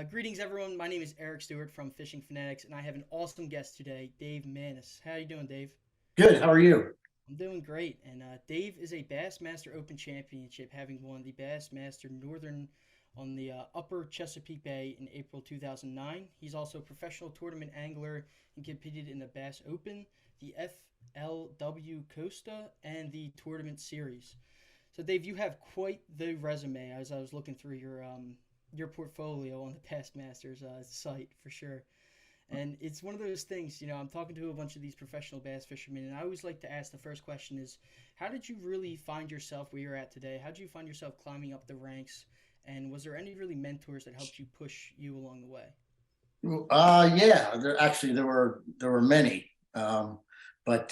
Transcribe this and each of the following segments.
Greetings, everyone. My name is Eric Stewart from Fishing Fanatics, and I have an awesome guest today, Dave Manis. How are you doing, Dave? Good. How are you? I'm doing great. And Dave is a Bassmaster Open Championship, having won the Bassmaster Northern on the upper Chesapeake Bay in April 2009. He's also a professional tournament angler and competed in the Bass Open, the FLW Costa, and the Tournament Series. So, Dave, you have quite the resume as I was looking through your portfolio on the Past Masters site for sure. And it's one of those things, I'm talking to a bunch of these professional bass fishermen, and I always like to ask the first question is, how did you really find yourself where you're at today? How did you find yourself climbing up the ranks? And was there any really mentors that helped you push you along the way? Yeah. There were many, but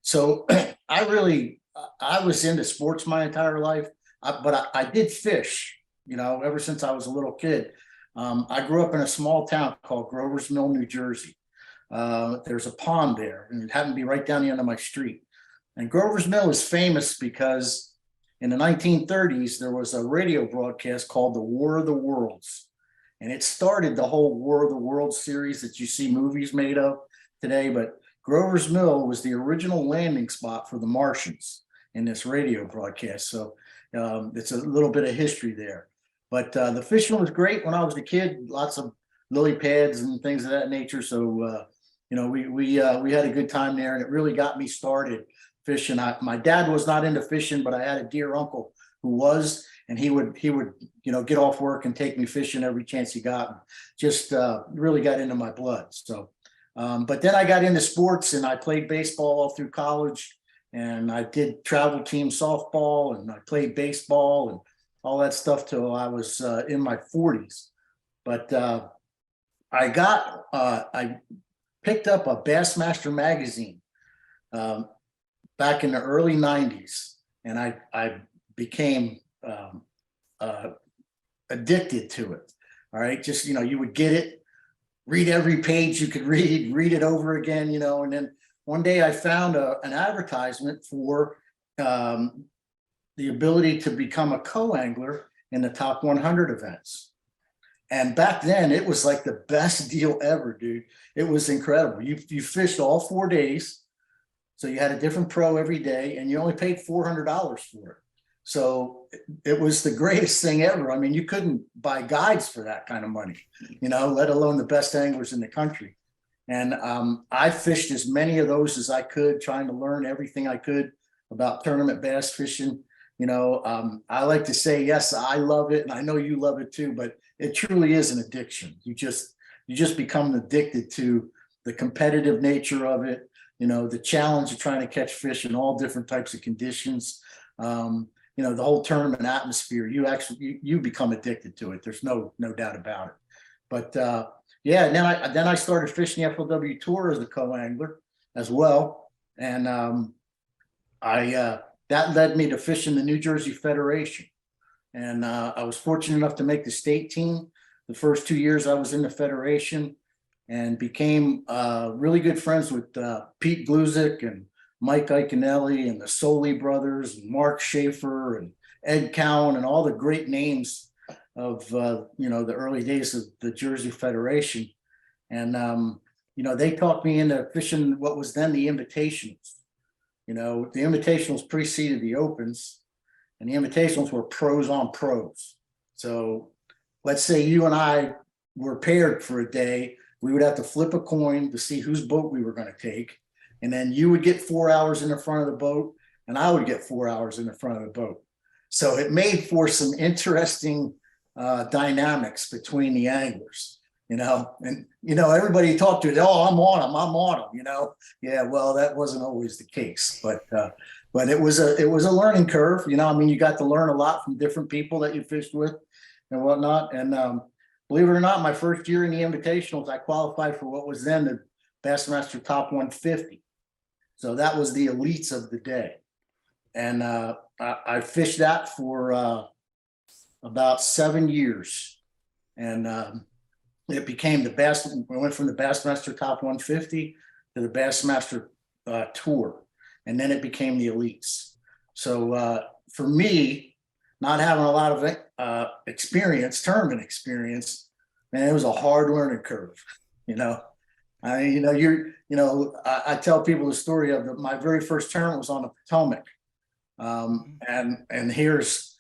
so I was into sports my entire life, but I did fish. Ever since I was a little kid. I grew up in a small town called Grover's Mill, New Jersey. There's a pond there, and it happened to be right down the end of my street. And Grover's Mill is famous because in the 1930s, there was a radio broadcast called The War of the Worlds. And it started the whole War of the Worlds series that you see movies made of today. But Grover's Mill was the original landing spot for the Martians in this radio broadcast. So it's a little bit of history there. But the fishing was great when I was a kid. Lots of lily pads and things of that nature. So we had a good time there, and it really got me started fishing. My dad was not into fishing, but I had a dear uncle who was, and he would get off work and take me fishing every chance he got. And just really got into my blood. So, but then I got into sports, and I played baseball all through college, and I did travel team softball, and I played baseball and all that stuff till I was in my 40s. But I picked up a Bassmaster magazine um, back in the early 90s, and I became uh, addicted to it. All right, just you would get it, read every page you could read it over again, and then one day I found an advertisement for um, the ability to become a co-angler in the top 100 events. And back then, it was like the best deal ever, dude. It was incredible. You fished all 4 days, so you had a different pro every day, and you only paid $400 for it. So it was the greatest thing ever. I mean, you couldn't buy guides for that kind of money, let alone the best anglers in the country. And I fished as many of those as I could, trying to learn everything I could about tournament bass fishing. I like to say, yes, I love it, and I know you love it too, but it truly is an addiction. You just become addicted to the competitive nature of it, the challenge of trying to catch fish in all different types of conditions. The whole tournament atmosphere, you become addicted to it. There's no doubt about it. But yeah, and then I started fishing the FLW Tour as a co-angler as well. And I that led me to fishing the New Jersey Federation. And I was fortunate enough to make the state team the first 2 years I was in the Federation, and became really good friends with Pete Gluzik and Mike Iaconelli and the Soli brothers and Mark Schaefer and Ed Cowan and all the great names of the early days of the Jersey Federation. And they talked me into fishing what was then the Invitationals. The Invitationals preceded the Opens, and the Invitationals were pros on pros. So let's say you and I were paired for a day. We would have to flip a coin to see whose boat we were going to take. And then you would get 4 hours in the front of the boat, and I would get 4 hours in the front of the boat. So it made for some interesting dynamics between the anglers. And everybody you talked to, oh, I'm on them. Yeah, well, that wasn't always the case, but it was a learning curve. You got to learn a lot from different people that you fished with and whatnot. And believe it or not, my first year in the Invitationals, I qualified for what was then the Bassmaster Top 150. So that was the elites of the day. And I fished that for about 7 years. And it became the best. We went from the Bassmaster Top 150 to the Bassmaster Tour. And then it became the elites. So for me, not having a lot of experience, tournament experience, man, it was a hard learning curve, you know. I tell people the story of my very first tournament was on the Potomac. Mhm. And here's,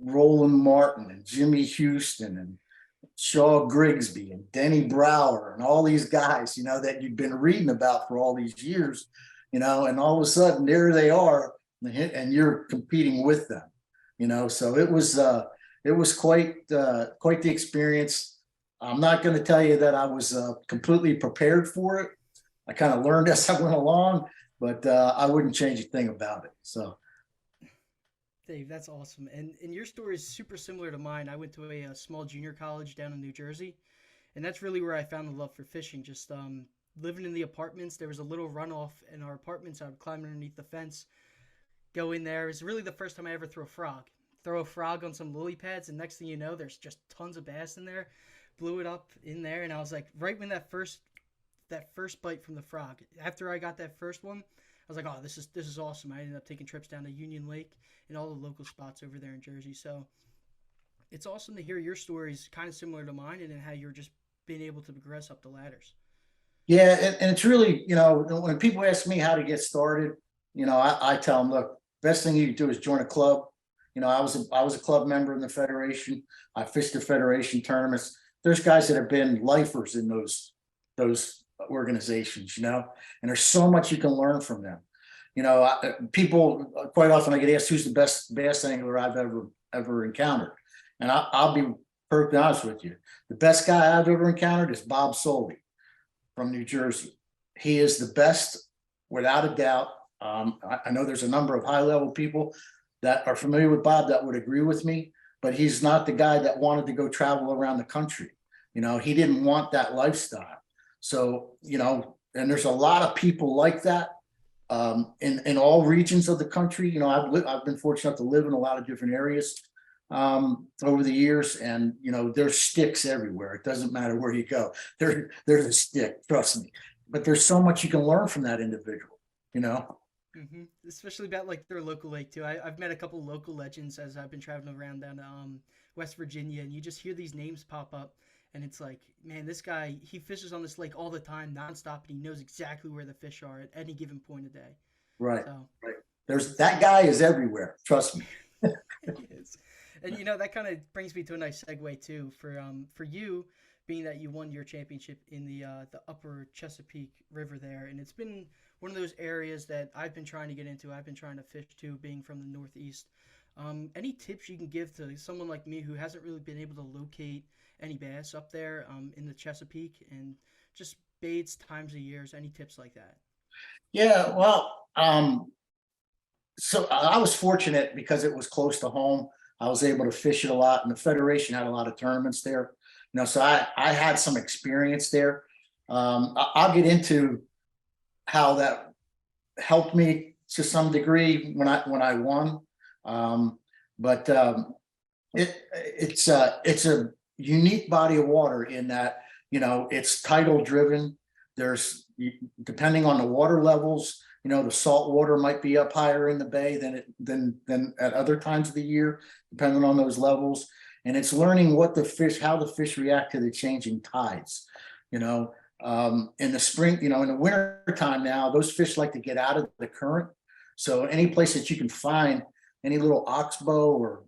Roland Martin and Jimmy Houston and Shaw Grigsby and Denny Brower and all these guys, that you've been reading about for all these years, and all of a sudden there they are, and you're competing with them, so it was quite the experience. I'm not going to tell you that I was completely prepared for it. I kind of learned as I went along, but I wouldn't change a thing about it. So Dave, that's awesome. And your story is super similar to mine. I went to a small junior college down in New Jersey, and that's really where I found the love for fishing. Just living in the apartments, there was a little runoff in our apartments. I would climb underneath the fence, go in there. It was really the first time I ever threw a frog. Throw a frog on some lily pads, and next thing you know, there's just tons of bass in there. Blew it up in there, and I was like, right when that first bite from the frog. After I got that first one, I was like, oh, this is awesome. I ended up taking trips down to Union Lake and all the local spots over there in Jersey. So it's awesome to hear your stories, kind of similar to mine, and then how you're just being able to progress up the ladders. yeah, and it's really, when people ask me how to get started, I tell them, look, best thing you do is join a club. I was a club member in the federation. I fished the federation tournaments. There's guys that have been lifers in those organizations, and there's so much you can learn from them. People quite often I get asked who's the best bass angler I've ever encountered, and I'll be perfectly honest with you. The best guy I've ever encountered is Bob Soley from New Jersey. He is the best without a doubt. I know there's a number of high level people that are familiar with Bob that would agree with me, but he's not the guy that wanted to go travel around the country. He didn't want that lifestyle. So, and there's a lot of people like that in all regions of the country. I've been fortunate to live in a lot of different areas over the years, and there's sticks everywhere. It doesn't matter where you go. There's a stick, trust me. But there's so much you can learn from that individual, Especially about like their local lake too. I've met a couple local legends as I've been traveling around down to West Virginia, and you just hear these names pop up, and it's like, man, this guy, he fishes on this lake all the time, nonstop, and he knows exactly where the fish are at any given point of day. Right, So right. There's that guy is everywhere. Trust me. he is. And that kind of brings me to a nice segue too for you, being that you won your championship in the upper Chesapeake River there, and it's been one of those areas that I've been trying to get into. I've been trying to fish too, being from the Northeast. Any tips you can give to someone like me who hasn't really been able to locate any bass up there in the Chesapeake, and just baits, times of years, any tips like that? Yeah, well, so I was fortunate because it was close to home. I was able to fish it a lot, and the Federation had a lot of tournaments there. So I had some experience there. I'll get into how that helped me to some degree when I won. But it's a unique body of water in that it's tidal driven. There's, depending on the water levels, the salt water might be up higher in the bay than at other times of the year, depending on those levels. And it's learning how the fish react to the changing tides. In the spring, in the winter time now, those fish like to get out of the current. So any place that you can find any little oxbow or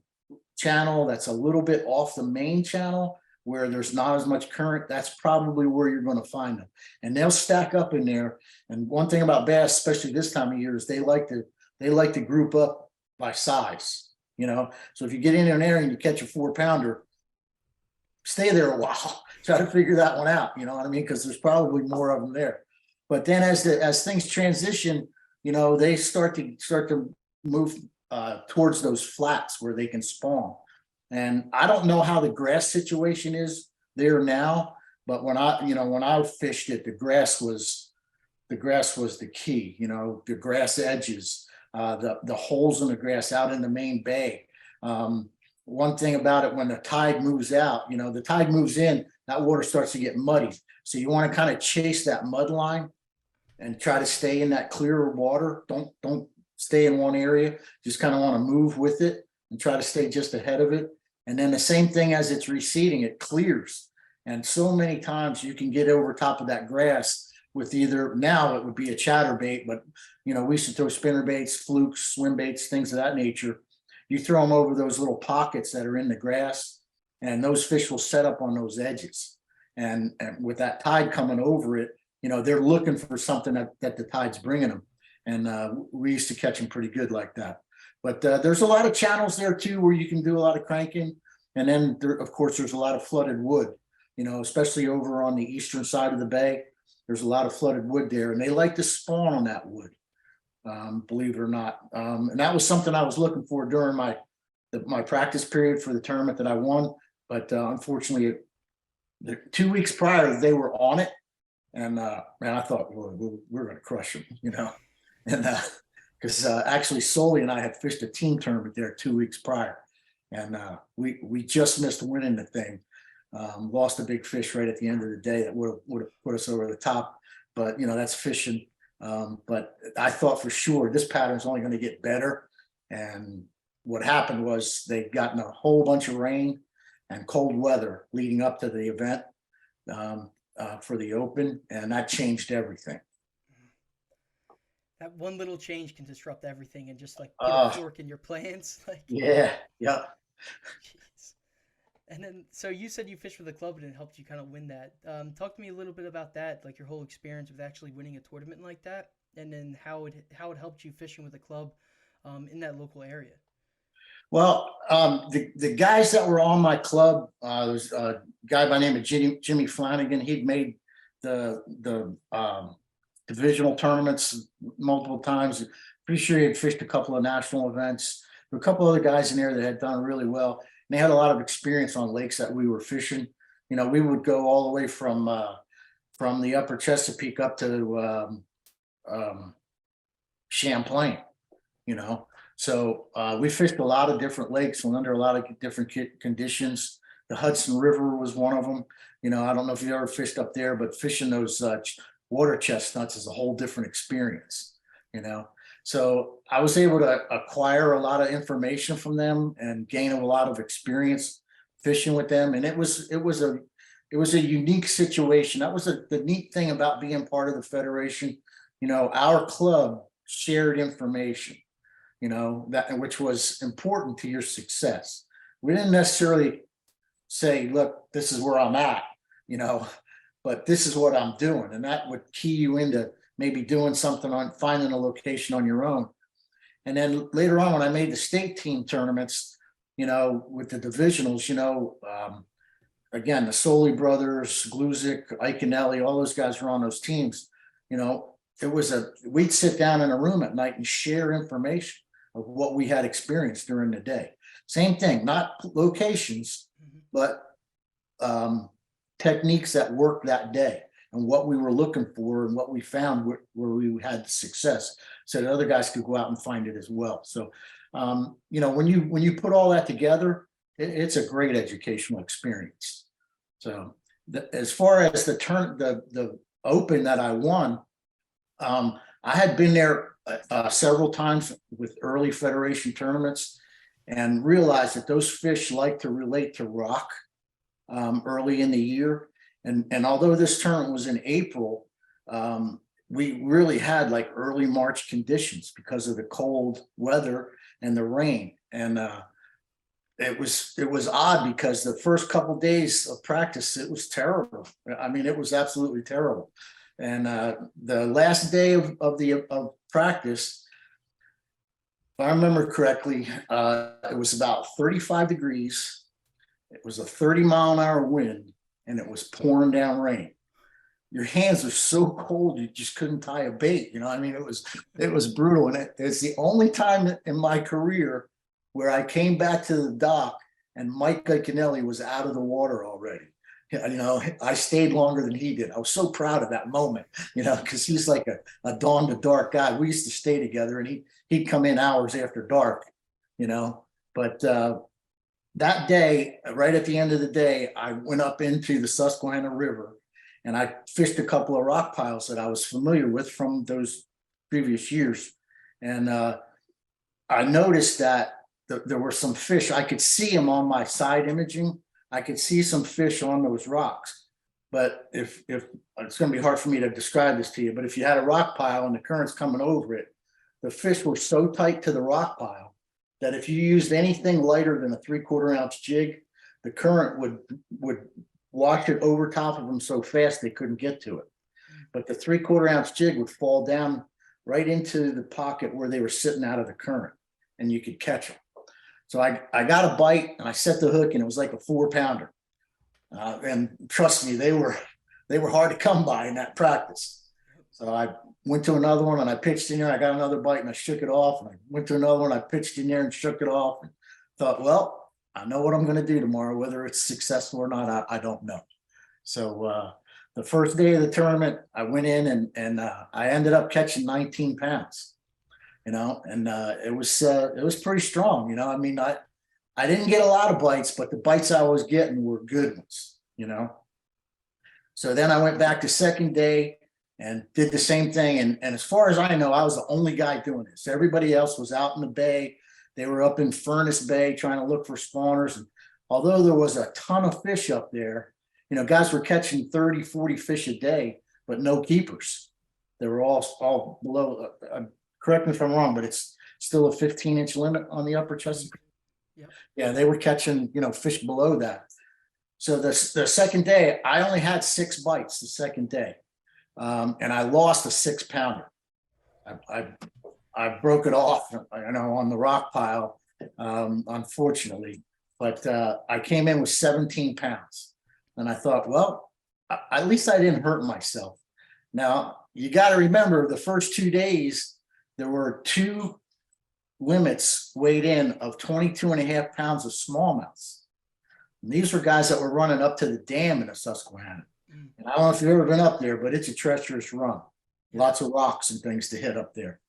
channel that's a little bit off the main channel where there's not as much current, that's probably where you're going to find them. And they'll stack up in there. And one thing about bass, especially this time of year, is they like to group up by size. So if you get in there and you catch a 4-pounder, stay there a while, try to figure that one out. You know what I mean? Because there's probably more of them there. But then as things transition, they start to move towards those flats where they can spawn. And I don't know how the grass situation is there now, but when I fished it, the grass was the key. The grass edges, the holes in the grass out in the main bay. One thing about it, when the tide moves out, the tide moves in, that water starts to get muddy. So you want to kind of chase that mud line and try to stay in that clearer water. Don't stay in one area. Just kind of want to move with it and try to stay just ahead of it. And then the same thing as it's receding, it clears. And so many times you can get over top of that grass with either, now it would be a chatterbait, but we used to throw spinner baits, flukes, swim baits, things of that nature. You throw them over those little pockets that are in the grass, and those fish will set up on those edges. And with that tide coming over it, they're looking for something that the tide's bringing them. And we used to catch them pretty good like that. But there's a lot of channels there too, where you can do a lot of cranking. And then of course, there's a lot of flooded wood, especially over on the eastern side of the bay. There's a lot of flooded wood there, and they like to spawn on that wood, believe it or not. And that was something I was looking for during my practice period for the tournament that I won. But unfortunately, the 2 weeks prior, they were on it. And man, I thought, well, we're going to crush them, and because actually Sully and I had fished a team tournament there 2 weeks prior, and we just missed winning the thing. Lost a big fish right at the end of the day that would have put us over the top, but that's fishing. But I thought for sure this pattern's only going to get better. And what happened was they'd gotten a whole bunch of rain and cold weather leading up to the event for the Open, and that changed everything. That one little change can disrupt everything and just like put a fork in your plans. Like, yeah. Jeez. And then, so you said you fished for the club and it helped you kind of win that. Talk to me a little bit about that, like your whole experience with actually winning a tournament like that, and then how it helped you fishing with the club in that local area. Well, the guys that were on my club, there was a guy by the name of Jimmy Flanagan. He'd made the divisional tournaments multiple times. Pretty sure he had fished a couple of national events. There were a couple other guys in there that had done really well. And they had a lot of experience on lakes that we were fishing. We would go all the way from the upper Chesapeake up to Champlain, So we fished a lot of different lakes and under a lot of different conditions. The Hudson River was one of them. I don't know if you ever fished up there, but fishing those water chestnuts is a whole different experience, So I was able to acquire a lot of information from them and gain a lot of experience fishing with them. And it was a unique situation. That was the neat thing about being part of the Federation. Our club shared information, which was important to your success. We didn't necessarily say, look, this is where I'm at, but this is what I'm doing. And that would key you into maybe doing something on finding a location on your own. And then later on, when I made the state team tournaments, with the divisionals, again, the Soli brothers, Gluzik, Iconelli, all those guys were on those teams. We'd sit down in a room at night and share information of what we had experienced during the day. Same thing, not locations, but techniques that worked that day and what we were looking for and what we found where we had success, so that other guys could go out and find it as well. So, when you put all that together, it's a great educational experience. So, as far as the Open that I won, I had been there several times with early Federation tournaments and realized that those fish like to relate to rock early in the year. And although this tournament was in April, we really had like early March conditions because of the cold weather and the rain. And it was odd because the first couple of days of practice, it was terrible. I mean, it was absolutely terrible. And the last day of practice, if I remember correctly, it was about 35 degrees. It was a 30-mile-an-hour wind, and it was pouring down rain. Your hands are so cold, you just couldn't tie a bait. I mean, it was brutal. And it's the only time in my career where I came back to the dock and Mike Iconelli was out of the water already. I stayed longer than he did. I was so proud of that moment, because he's like a dawn to dark guy. We used to stay together, and he'd come in hours after dark, but that day, right at the end of the day, I went up into the Susquehanna River and I fished a couple of rock piles that I was familiar with from those previous years. And I noticed that there were some fish. I could see them on my side imaging. I could see some fish on those rocks. But if it's going to be hard for me to describe this to you, but if you had a rock pile and the current's coming over it, the fish were so tight to the rock pile that if you used anything lighter than a 3/4 ounce jig, the current would wash it over top of them so fast they couldn't get to it. But the 3/4 ounce jig would fall down right into the pocket where they were sitting out of the current, and you could catch them. So I got a bite and I set the hook, and it was like a 4-pounder. And trust me, they were hard to come by in that practice. So I went to another one and I pitched in there. I got another bite and I shook it off. And I went to another one. I pitched in there and shook it off. And thought, well, I know what I'm going to do tomorrow. Whether it's successful or not, I don't know. So the first day of the tournament, I went in and I ended up catching 19 pounds. And it was pretty strong. I mean, I didn't get a lot of bites, but the bites I was getting were good ones. So then I went back to second day and did the same thing. And as far as I know, I was the only guy doing this. Everybody else was out in the bay. They were up in Furnace Bay trying to look for spawners. And although there was a ton of fish up there, guys were catching 30, 40 fish a day, but no keepers. They were all below. Correct me if I'm wrong, but it's still a 15-inch limit on the upper Chesapeake. Yep. Yeah, they were catching, fish below that. So the second day, I only had 6 bites the second day. And I lost a 6-pounder. I broke it off, on the rock pile, unfortunately. But I came in with 17 pounds. And I thought, well, at least I didn't hurt myself. Now, you got to remember the first 2 days, there were 2 limits weighed in of 22.5 pounds of smallmouths. And these were guys that were running up to the dam in the Susquehanna. And I don't know if you've ever been up there, but it's a treacherous run. Lots of rocks and things to hit up there.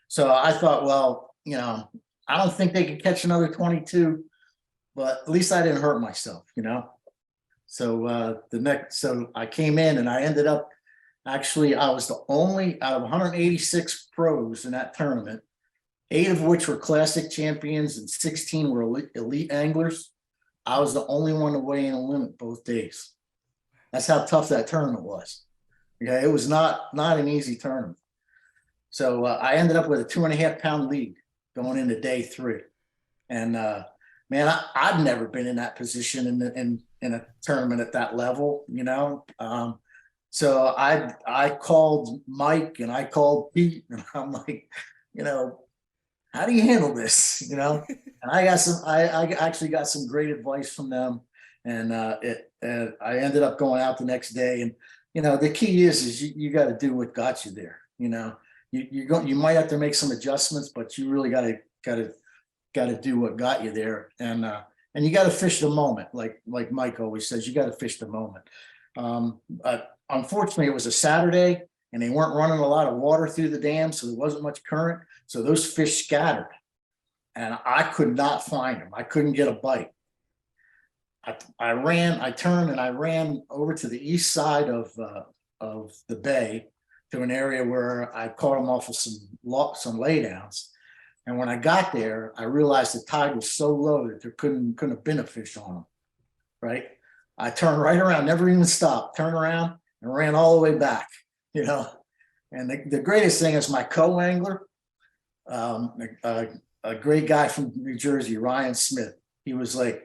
So I thought, well, I don't think they could catch another 22, but at least I didn't hurt myself, So so I came in and I ended up, actually, I was the only out of 186 pros in that tournament, 8 of which were classic champions and 16 were elite anglers. I was the only one to weigh in a limit both days. That's how tough that tournament was. Okay, it was not an easy tournament. So I ended up with a 2.5-pound lead going into day 3. And man, I've never been in that position in a tournament at that level, So I called Mike and I called Pete, and I'm like, how do you handle this? And I actually got some great advice from them, and I ended up going out the next day. And the key is you got to do what got you there. You might have to make some adjustments, but you really got to do what got you there, and you got to fish the moment, like Mike always says. You got to fish the moment. Unfortunately, it was a Saturday, and they weren't running a lot of water through the dam, so there wasn't much current. So those fish scattered, and I could not find them. I couldn't get a bite. I turned and I ran over to the east side of the bay to an area where I caught them off of some laydowns. And when I got there, I realized the tide was so low that there couldn't have been a fish on them. Right? I turned right around, never even stopped, turned around and ran all the way back. And the greatest thing is my co-angler, a great guy from New Jersey, Ryan Smith. He was like,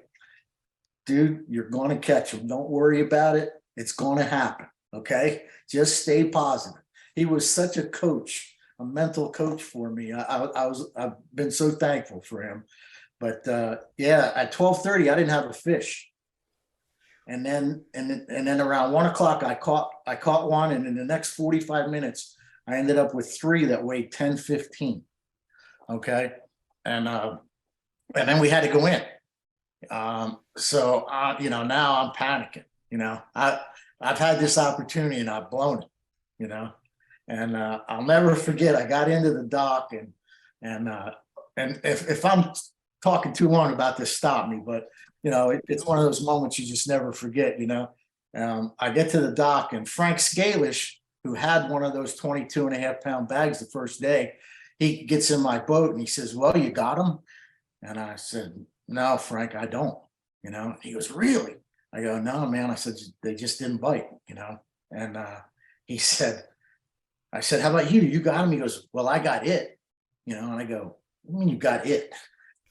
dude, you're going to catch them. Don't worry about it. It's going to happen. Okay. Just stay positive. He was such a coach, a mental coach for me. I've been so thankful for him. But yeah, at 12:30, I didn't have a fish. And then around 1 o'clock, I caught one. And in the next 45 minutes, I ended up with 3 that weighed 10, 15. Okay. And then we had to go in. So now I'm panicking, I've had this opportunity and I've blown it, and I'll never forget, I got into the dock and if I'm talking too long about this, stop me, but it's one of those moments you just never forget, I get to the dock and Frank Scalish, who had one of those 22.5-pound bags the first day, he gets in my boat and he says, well, you got them? And I said, no, Frank, I don't, he goes, really? I go, no, man. I said, they just didn't bite, and he said, I said, how about you? You got him? He goes, well, I got it, and I go, what do you mean you got it?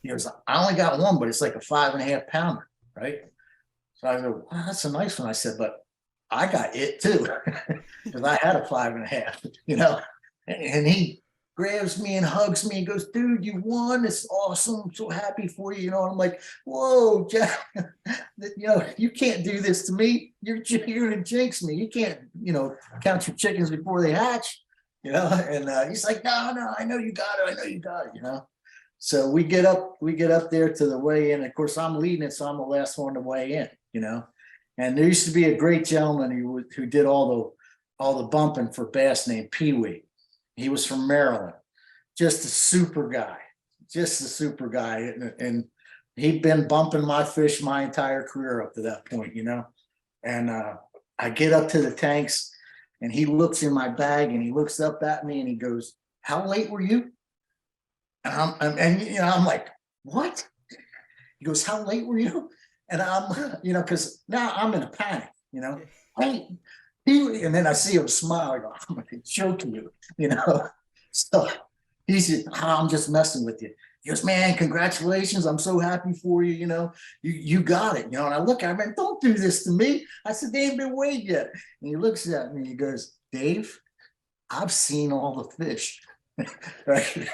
He goes, I only got one, but it's like a 5.5 pounder, right? So I go, wow, that's a nice one. I said, but I got it too, because I had a 5.5, and he grabs me and hugs me and goes, dude, you won. It's awesome. I'm so happy for you. And I'm like, whoa, Jack, you can't do this to me. You're going to jinx me. You can't, count your chickens before they hatch, and he's like, no, I know you got it. I know you got it, So we get up there to the weigh-in. Of course, I'm leading it, so I'm the last one to weigh in, And there used to be a great gentleman who did all the bumping for bass named Pee Wee. He was from Maryland, just a super guy, and he'd been bumping my fish my entire career up to that point, And I get up to the tanks, and he looks in my bag, and he looks up at me, and he goes, "How late were you?" And I'm like, "What?" He goes, "How late were you?" And I'm, because now I'm in a panic, and then I see him smile. I go, "I'm going to choke you," So he said, "I'm just messing with you." He goes, "Man, congratulations. I'm so happy for you. You got it." And I look at him and, "Don't do this to me." I said, "They ain't been weighed yet." And he looks at me and he goes, "Dave, I've seen all the fish." Right.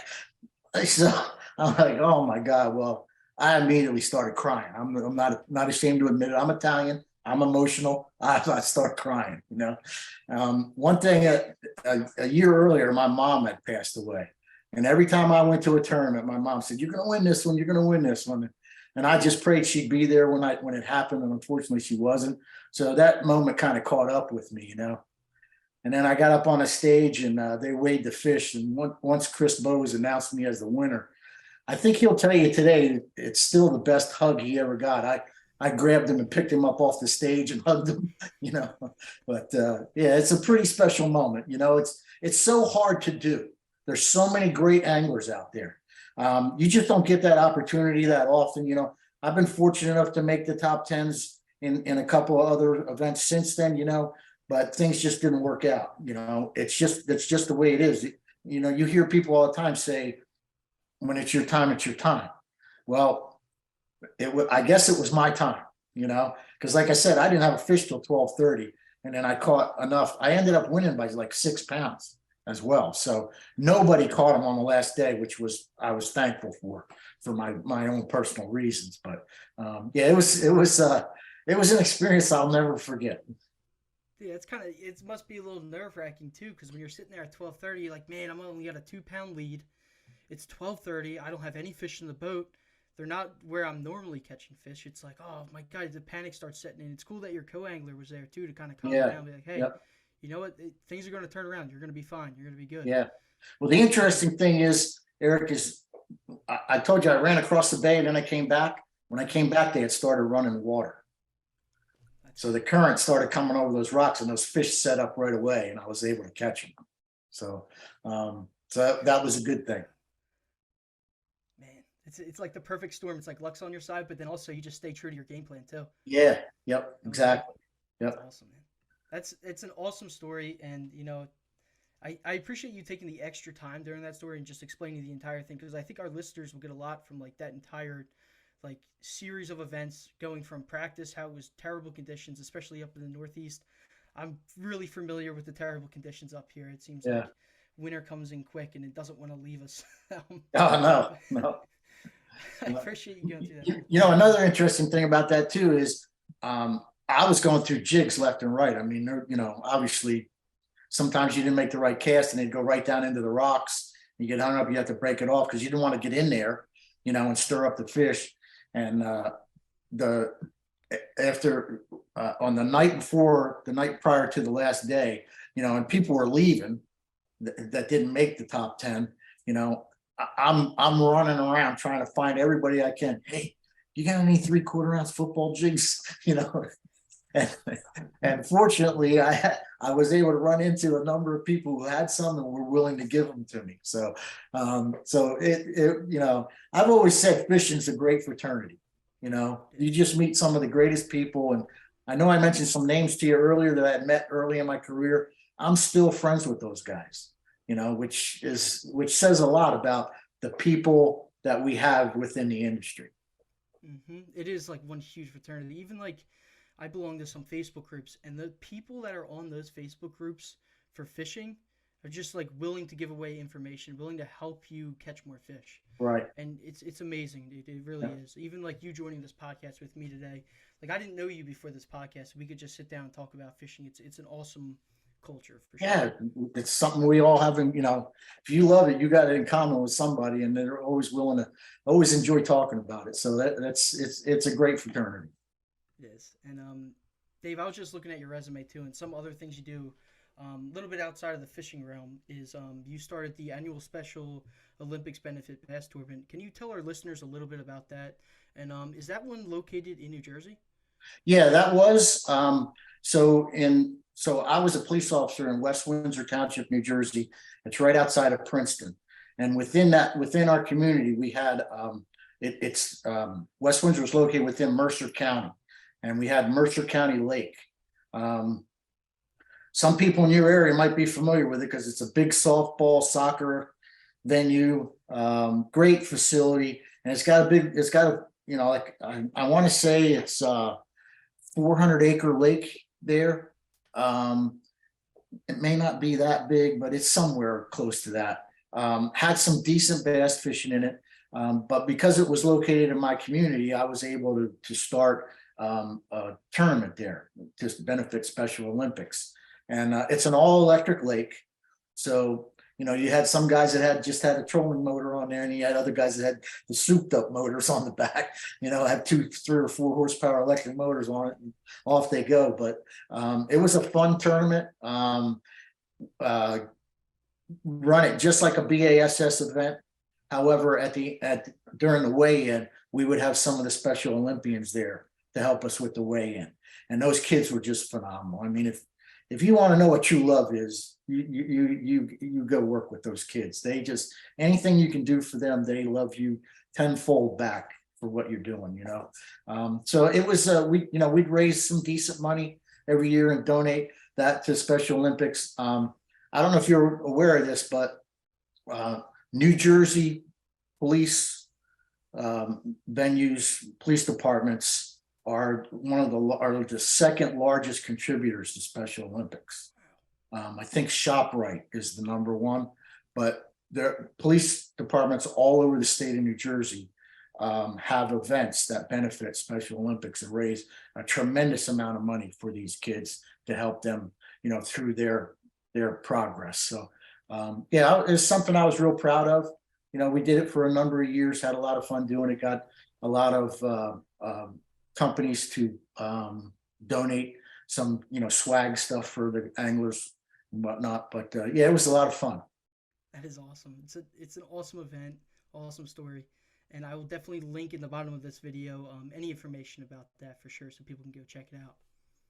So I'm like, oh my God. Well, I immediately started crying. I'm not ashamed to admit it. I'm Italian. I'm emotional. I start crying, One thing, a year earlier, my mom had passed away. And every time I went to a tournament, my mom said, "You're going to win this one. You're going to win this one." And I just prayed she'd be there when it happened. And unfortunately, she wasn't. So that moment kind of caught up with me, And then I got up on a stage and they weighed the fish. And once Chris Bowes announced me as the winner, I think he'll tell you today it's still the best hug he ever got. I grabbed him and picked him up off the stage and hugged him, But yeah, it's a pretty special moment. It's so hard to do. There's so many great anglers out there. You just don't get that opportunity that often. I've been fortunate enough to make the top tens in a couple of other events since then, but things just didn't work out. It's just the way it is. You hear people all the time say, when it's your time, it's your time. Well, I guess it was my time, because like I said, I didn't have a fish till 12:30, and then I caught enough. I ended up winning by like 6 pounds as well. So nobody caught him on the last day, which I was thankful for my own personal reasons. But yeah, it was an experience I'll never forget. Yeah, it must be a little nerve-wracking too, because when you're sitting there at 12:30, you're like, man, I'm only got a 2-pound lead. It's 12:30. I don't have any fish in the boat. They're not where I'm normally catching fish. It's like, oh my God, the panic starts setting in. It's cool that your co-angler was there too to kind of calm you down, and be like, hey, you know what? Things are going to turn around. You're going to be fine. You're going to be good. Yeah. Well, the interesting thing is, Eric, I told you I ran across the bay and then I came back. When I came back, they had started running water. So the current started coming over those rocks and those fish set up right away, and I was able to catch them. So, that was a good thing. Man, it's like the perfect storm. It's like luck's on your side, but then also you just stay true to your game plan too. Yeah. Yep. Exactly. Yep. That's awesome, man. It's an awesome story, and I appreciate you taking the extra time during that story and just explaining the entire thing, because I think our listeners will get a lot from like that entire like series of events, going from practice, how it was terrible conditions, especially up in the Northeast. I'm really familiar with the terrible conditions up here. It seems like winter comes in quick and it doesn't want to leave us. Oh, no. I appreciate you going through that. Another interesting thing about that too is I was going through jigs left and right. I mean, obviously sometimes you didn't make the right cast and they'd go right down into the rocks. You get hung up, you have to break it off because you didn't want to get in there, and stir up the fish. And on the night prior to the last day, and people were leaving that didn't make the top 10, I'm running around trying to find everybody I can. Hey, you got any 3/4 ounce football jigs? and fortunately, I was able to run into a number of people who had some and were willing to give them to me. So, I've always said fishing's a great fraternity. You just meet some of the greatest people, and I know I mentioned some names to you earlier that I had met early in my career. I'm still friends with those guys, which says a lot about the people that we have within the industry. It is like one huge fraternity. Even like I belong to some Facebook groups, and the people that are on those Facebook groups for fishing are just like willing to give away information, willing to help you catch more fish. Right. And it's amazing. It really is. Even like you joining this podcast with me today. Like I didn't know you before this podcast. We could just sit down and talk about fishing. It's an awesome culture for sure. Yeah, it's something we all have. If you love it, you got it in common with somebody, and they're always willing to, always enjoy talking about it. So it's a great fraternity. It is. And Dave, I was just looking at your resume too, and some other things you do. A little bit outside of the fishing realm is you started the annual Special Olympics Benefit Bass Tournament. Can you tell our listeners a little bit about that? And is that one located in New Jersey? Yeah, that was. So I was a police officer in West Windsor Township, New Jersey. It's right outside of Princeton, and within our community, we had West Windsor was located within Mercer County, and we had Mercer County Lake. Some people in your area might be familiar with it because it's a big softball, soccer venue, great facility, and it's got I want to say it's 400-acre lake there. It may not be that big, but it's somewhere close to that. Had some decent bass fishing in it, but because it was located in my community, I was able to start a tournament there to benefit Special Olympics. And it's an all-electric lake. So, you had some guys that just had a trolling motor on there, and you had other guys that had the souped-up motors on the back, had 2, 3, or 4 horsepower electric motors on it, and off they go. But it was a fun tournament. Run it just like a BASS event. However, during the weigh-in, we would have some of the Special Olympians there to help us with the weigh-in. And those kids were just phenomenal. I mean, if you want to know what true love is, you go work with those kids. They just, anything you can do for them, they love you tenfold back for what you're doing. So it was we'd raise some decent money every year and donate that to Special Olympics. I don't know if you're aware of this, but New Jersey police venues, police departments are the second largest contributors to Special Olympics. I think ShopRite is the number one, but their police departments all over the state of New Jersey have events that benefit Special Olympics and raise a tremendous amount of money for these kids to help them, through their progress. So it's something I was real proud of. We did it for a number of years, had a lot of fun doing it, got a lot of companies to donate some swag stuff for the anglers and whatnot. But it was a lot of fun. That is awesome. It's an awesome event, awesome story, and I will definitely link in the bottom of this video any information about that for sure, so people can go check it out.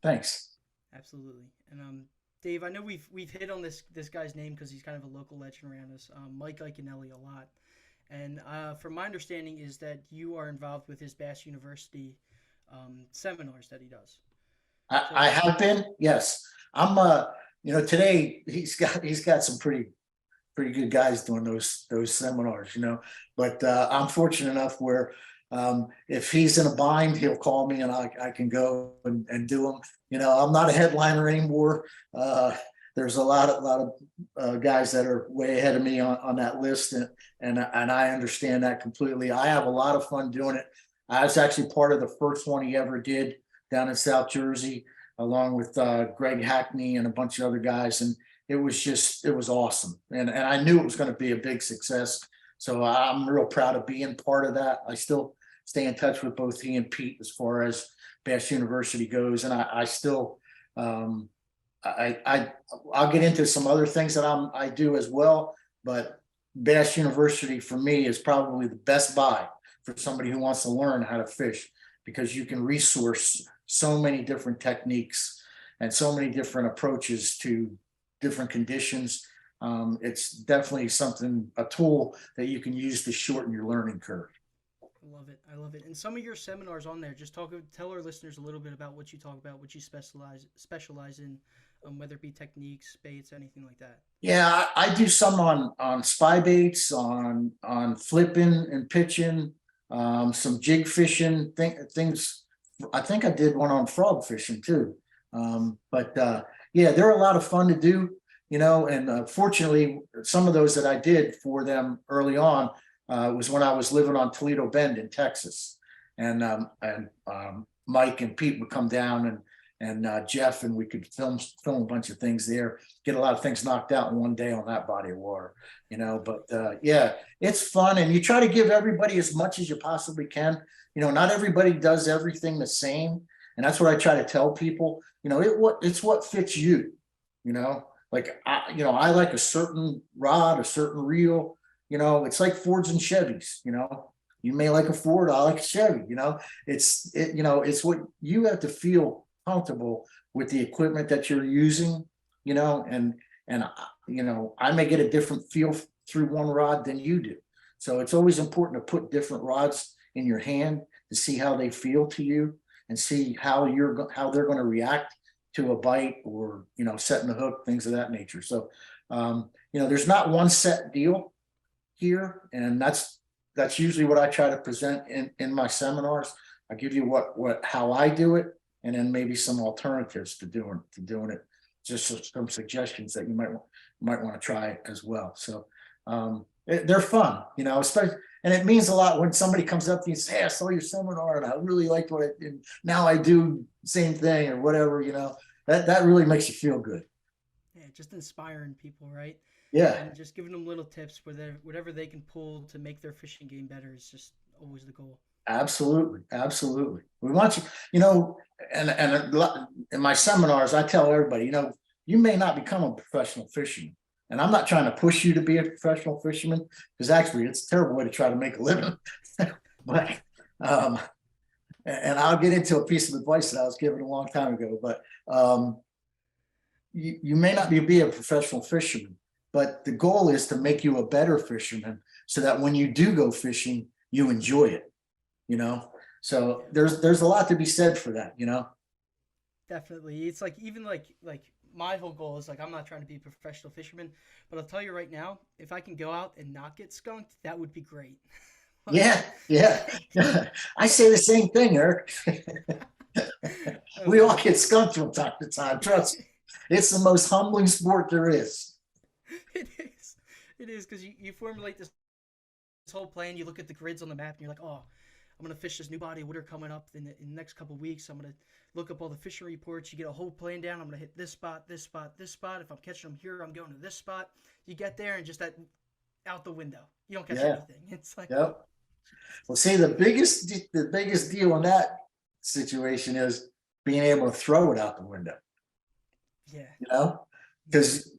Thanks. Absolutely. And Dave, I know we've hit on this guy's name because he's kind of a local legend around us, Mike Iaconelli, a lot. And from my understanding is that you are involved with his Bass University seminars that he does. I have been, yes. I'm today he's got some pretty good guys doing those seminars, but I'm fortunate enough where if he's in a bind, he'll call me and I can go and do them. I'm not a headliner anymore. There's a lot of guys that are way ahead of me on that list, and I understand that completely. I have a lot of fun doing it. I was actually part of the first one he ever did down in South Jersey, along with Greg Hackney and a bunch of other guys, and it was awesome. And I knew it was going to be a big success. So I'm real proud of being part of that. I still stay in touch with both he and Pete as far as Bass University goes, and I still I'll get into some other things that I do as well, but Bass University for me is probably the best buy for somebody who wants to learn how to fish, because you can resource so many different techniques and so many different approaches to different conditions. It's definitely a tool that you can use to shorten your learning curve. I love it. I love it. And some of your seminars on there, just tell our listeners a little bit about what you talk about, what you specialize in, whether it be techniques, baits, anything like that. Yeah, I do some on spy baits, on flipping and pitching, some jig fishing things. I think I did one on frog fishing too. But yeah, they're a lot of fun to do, and fortunately, some of those that I did for them early on was when I was living on Toledo Bend in Texas, and Mike and Pete would come down and Jeff, and we could film a bunch of things there, get a lot of things knocked out in one day on that body of water, but yeah, it's fun. And you try to give everybody as much as you possibly can. Not everybody does everything the same. And that's what I try to tell people, it's what fits you, like, I like a certain rod, a certain reel, it's like Fords and Chevys, you may like a Ford, I like a Chevy, it's what you have to feel comfortable with the equipment that you're using, and I may get a different feel through one rod than you do. So it's always important to put different rods in your hand to see how they feel to you and see how they're going to react to a bite or, setting the hook, things of that nature. So, there's not one set deal here, and that's usually what I try to present in my seminars. I give you how I do it, and then maybe some alternatives to doing it, just some suggestions that you might want to try as well. So they're fun, especially, and it means a lot when somebody comes up to you and says, "Hey, I saw your seminar and I really liked what I did. Now I do the same thing," or whatever, that really makes you feel good. Yeah, just inspiring people, right? Yeah. And just giving them little tips whatever they can pull to make their fishing game better is just always the goal. Absolutely. We want you, and in my seminars, I tell everybody, you may not become a professional fisherman. And I'm not trying to push you to be a professional fisherman, because actually it's a terrible way to try to make a living. But, and I'll get into a piece of advice that I was given a long time ago, but you may not be a professional fisherman, but the goal is to make you a better fisherman so that when you do go fishing, you enjoy it. So there's a lot to be said for that. Definitely. It's like, even like my whole goal is, like, I'm not trying to be a professional fisherman, but I'll tell you right now, if I can go out and not get skunked, that would be great. Yeah. I say the same thing, Eric. We all get skunked from time to time. Trust me. It's the most humbling sport there is. It is, because you formulate this whole plan. You look at the grids on the map and you're like, oh, I'm going to fish this new body of water coming up in the next couple of weeks. I'm going to look up all the fishing reports. You get a whole plan down. I'm going to hit this spot, this spot, this spot. If I'm catching them here, I'm going to this spot. You get there and just out the window. You don't catch anything. It's like, yep. Well, see, the biggest deal in that situation is being able to throw it out the window. Yeah. Because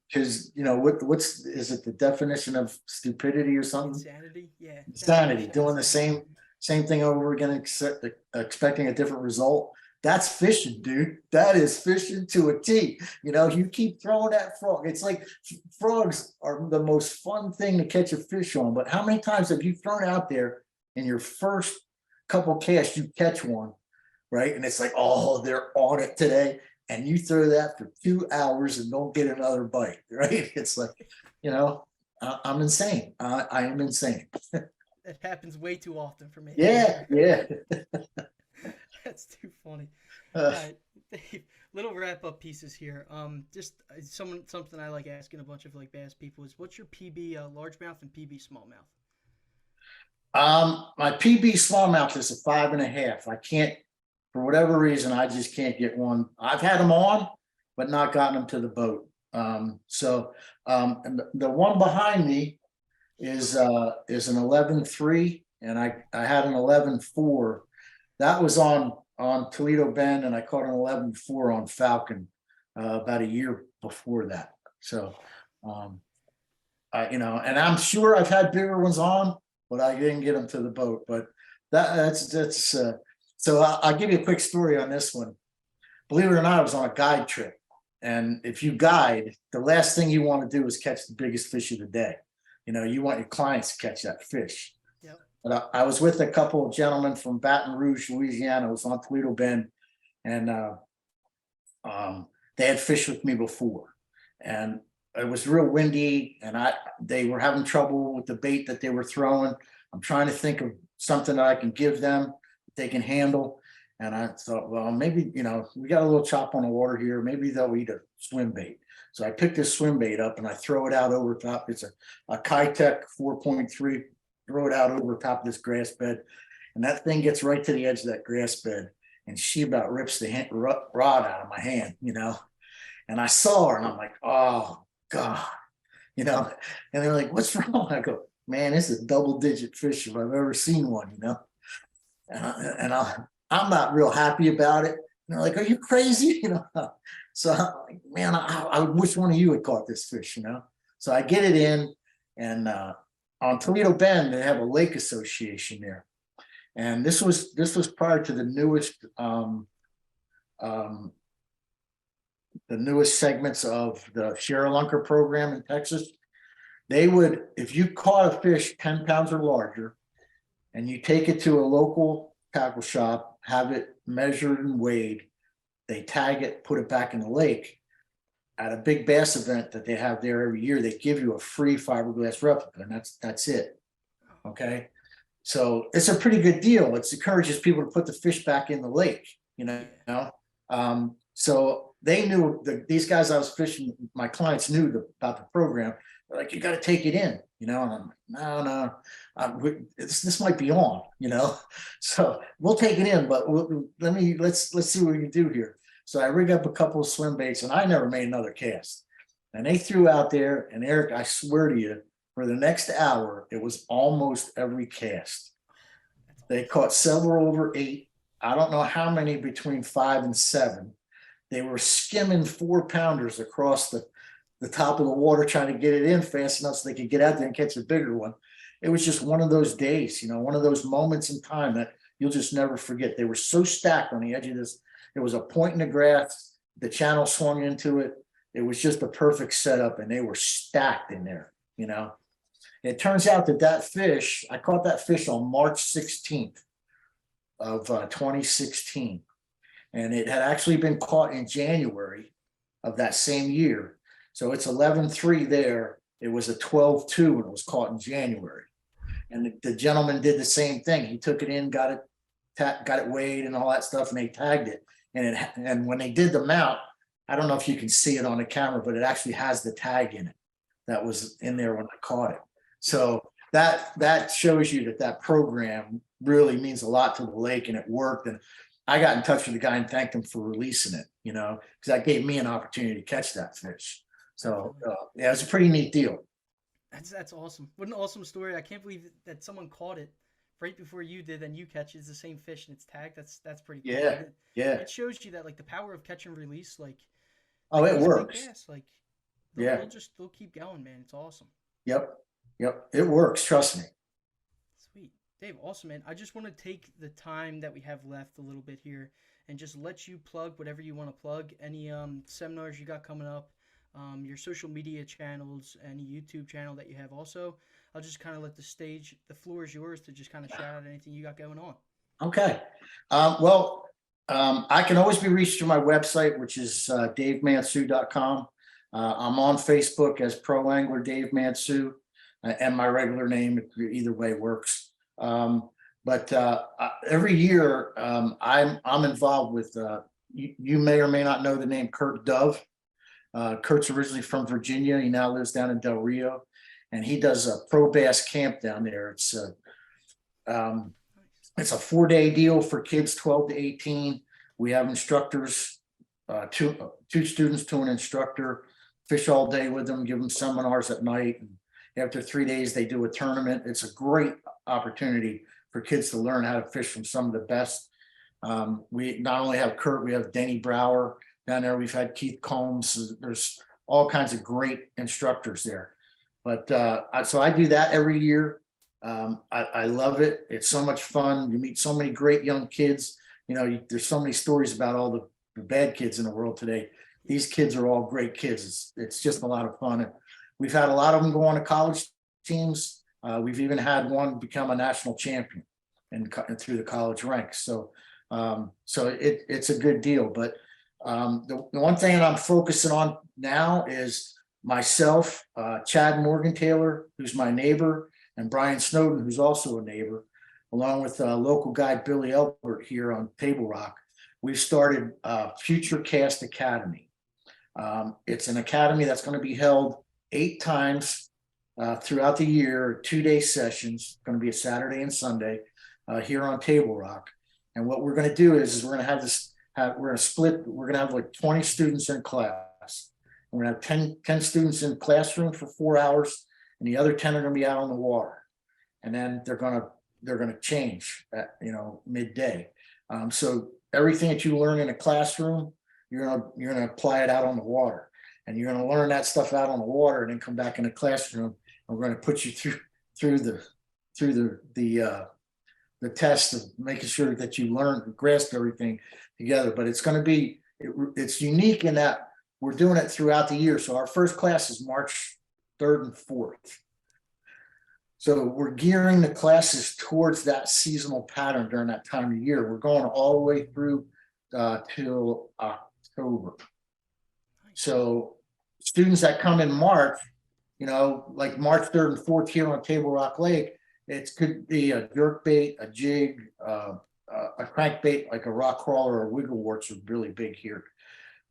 what's is it, the definition of stupidity or something? Insanity. Yeah. Insanity. Doing the same thing over again, expecting a different result. That's fishing, dude. That is fishing to a T. You keep throwing that frog. It's like frogs are the most fun thing to catch a fish on. But how many times have you thrown out there in your first couple casts, you catch one, right? And it's like, oh, they're on it today. And you throw that for 2 hours and don't get another bite, right? It's like, I'm insane. I am insane. It happens way too often for me. Yeah. That's too funny. All right, Dave, little wrap up pieces here. Just something I like asking a bunch of bass people is, what's your PB largemouth and PB smallmouth? My PB smallmouth is a 5.5. I can't, for whatever reason, I just can't get one. I've had them on, but not gotten them to the boat. And the one behind me is an 11.3, and I had an 11.4. That was on Toledo Bend, and I caught an 11.4 on Falcon about a year before that. So, and I'm sure I've had bigger ones on, but I didn't get them to the boat. But that's So I'll give you a quick story on this one. Believe it or not, I was on a guide trip. And if you guide, the last thing you want to do is catch the biggest fish of the day. You know, you want your clients to catch that fish. Yep. But I was with a couple of gentlemen from Baton Rouge, Louisiana. I was on Toledo Bend, and they had fished with me before. And it was real windy, and they were having trouble with the bait that they were throwing. I'm trying to think of something that I can give them that they can handle. And I thought, well, maybe, you know, we got a little chop on the water here. Maybe they'll eat a swim bait. So I picked this swim bait up and I throw it out over top. It's a Kitech 4.3, throw it out over top of this grass bed. And that thing gets right to the edge of that grass bed. And she about rips the rod out of my hand, you know. And I saw her and I'm like, oh, God, you know. And they're like, what's wrong? I go, man, this is a double-digit fish if I've ever seen one, you know. And I'm not real happy about it. And they're like, are you crazy? You know, so I'm like, man, I wish one of you had caught this fish, you know? So I get it in, and on Toledo Bend, they have a lake association there. And this was prior to the newest segments of the Share-a-Lunker program in Texas. They would, if you caught a fish 10 pounds or larger, and you take it to a local tackle shop, have it measured and weighed, they tag it, put it back in the lake. At a big bass event that they have there every year, they give you a free fiberglass replica, and that's it. Okay, so it's a pretty good deal. It encourages people to put the fish back in the lake, you know. So they knew that these guys I was fishing, my clients knew about the program. They're like, you got to take it in, you know. And I'm like, no, this might be on, you know. So we'll take it in, but let's see what we can do here. So I rig up a couple of swim baits, and I never made another cast. And they threw out there, and Eric, I swear to you, for the next hour, it was almost every cast. They caught several over 8. I don't know how many between 5 and 7. They were skimming 4-pounders across the top of the water, trying to get it in fast enough so they could get out there and catch a bigger one. It was just one of those days, you know, one of those moments in time that you'll just never forget. They were so stacked on the edge of this. There was a point in the grass. The channel swung into it. It was just a perfect setup, and they were stacked in there, you know. It turns out that fish, I caught that fish on March 16th of 2016. And it had actually been caught in January of that same year. So it's 11-3 there. It was a 12-2 when it was caught in January. And the gentleman did the same thing. He took it in, got it weighed and all that stuff, and they tagged it. And when they did the mount, I don't know if you can see it on the camera, but it actually has the tag in it that was in there when I caught it. So that shows you that program really means a lot to the lake, and it worked. And I got in touch with the guy and thanked him for releasing it, you know, because that gave me an opportunity to catch that fish. So yeah, it's a pretty neat deal. That's awesome. What an awesome story. I can't believe that someone caught it right before you did, and you catch it. It's the same fish and it's tagged. That's pretty cool. Yeah. It shows you that, like, the power of catch and release, like it works. Bass, like they'll keep going, man. It's awesome. Yep. It works. Trust me. Sweet. Dave, awesome, man. I just want to take the time that we have left a little bit here and just let you plug whatever you want to plug. Any seminars you got coming up, your social media channels, any YouTube channel that you have also. I'll just kind of let the floor is yours to just kind of shout out anything you got going on. Okay. I can always be reached through my website, which is davemansue.com. I'm on Facebook as Pro Angler Dave Mansue, and my regular name. Either way works. But every year I'm involved with. You may or may not know the name Kurt Dove. Kurt's originally from Virginia. He now lives down in Del Rio, and he does a pro bass camp down there. It's a 4-day deal for kids 12 to 18. We have instructors, two students to an instructor, fish all day with them, give them seminars at night. And after 3 days, they do a tournament. It's a great opportunity for kids to learn how to fish from some of the best. We not only have Kurt, we have Denny Brower down there. We've had Keith Combs. There's all kinds of great instructors there. But so I do that every year. I love it. It's so much fun. You meet so many great young kids. there's so many stories about all the bad kids in the world today. These kids are all great kids. It's just a lot of fun. And we've had a lot of them go on to college teams. We've even had one become a national champion and through the college ranks. So it's a good deal. But the one thing that I'm focusing on now is myself, Chad Morgan Taylor, who's my neighbor, and Brian Snowden, who's also a neighbor, along with local guide Billy Elbert here on Table Rock. We've started Future Cast Academy. It's an academy that's going to be held 8 times throughout the year, 2-day sessions. It's going to be a Saturday and Sunday here on Table Rock. And what we're going to do is we're going to have this. We're going to split. We're going to have like 20 students in class. We're going to have 10 students in the classroom for 4 hours, and the other 10 are going to be out on the water. And then they're going to change at midday. So everything that you learn in a classroom, you're going to apply it out on the water, and you're going to learn that stuff out on the water, and then come back in the classroom, and we're going to put you through the test of making sure that you grasp everything together. But it's going to be it's unique in that we're doing it throughout the year. So our first class is March 3rd and 4th. So we're gearing the classes towards that seasonal pattern during that time of year. We're going all the way through till October. So students that come in March, like March 3rd and 4th here on Table Rock Lake, it could be a jerk bait, a jig, a crankbait like a rock crawler or wiggle warts are really big here.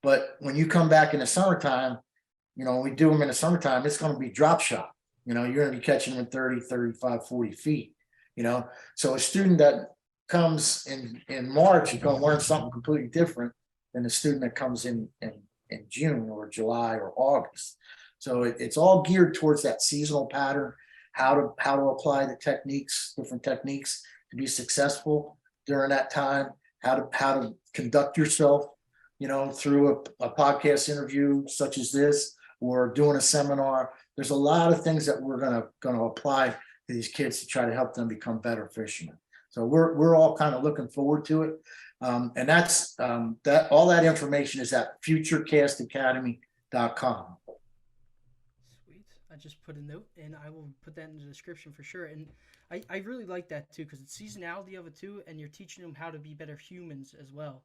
But when you come back in the summertime, we do them in the summertime, it's going to be drop shot. You're going to be catching them at 30, 35, 40 feet, So a student that comes in March is going to learn something completely different than a student that comes in June or July or August. So it's all geared towards that seasonal pattern, how to apply the different techniques to be successful during that time, how to conduct yourself, through a podcast interview such as this, or doing a seminar. There's a lot of things that we're gonna apply to these kids to try to help them become better fishermen. So we're all kind of looking forward to it. And that's that all that information is at futurecastacademy.com. Sweet. I just put a note, and I will put that in the description for sure. And I really like that too, because it's seasonality of it too, and you're teaching them how to be better humans as well.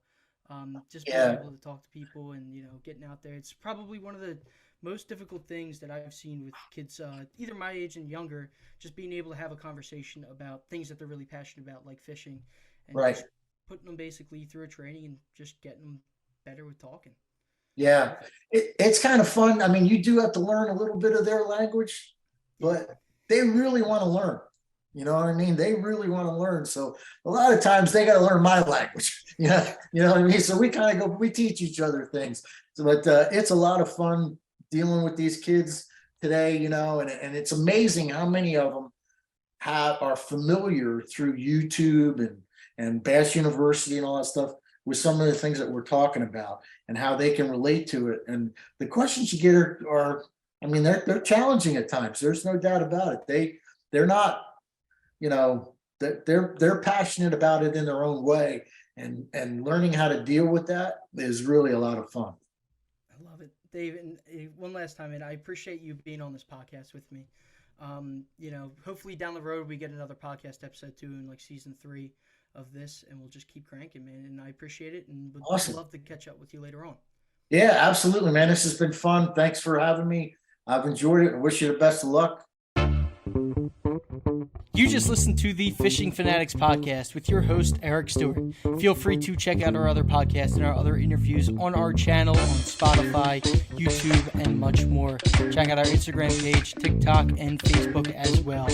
Just being able to talk to people and getting out there. It's probably one of the most difficult things that I've seen with kids either my age and younger, just being able to have a conversation about things that they're really passionate about, like fishing, and just putting them basically through a training and just getting them better with talking. Yeah, it's kind of fun. I mean, you do have to learn a little bit of their language, but they really want to learn. You know what I mean? They really want to learn. So a lot of times they got to learn my language. You know what I mean? So we kind of we teach each other things. So, but it's a lot of fun dealing with these kids today, and it's amazing how many of them are familiar through YouTube and Bass University and all that stuff with some of the things that we're talking about and how they can relate to it. And the questions you get are I mean, they're challenging at times. There's no doubt about it. They're not, they're passionate about it in their own way, and learning how to deal with that is really a lot of fun. I love it, Dave. And one last time, and I appreciate you being on this podcast with me. Hopefully down the road we get another podcast episode too, in like season 3 of this, and we'll just keep cranking, man. And I appreciate it, and would love to catch up with you later on. Yeah, absolutely, man. This has been fun. Thanks for having me. I've enjoyed it. I wish you the best of luck. You just listened to the Fishing Fanatics podcast with your host, Eric Stewart. Feel free to check out our other podcasts and our other interviews on our channel, on Spotify, YouTube, and much more. Check out our Instagram page, TikTok, and Facebook as well.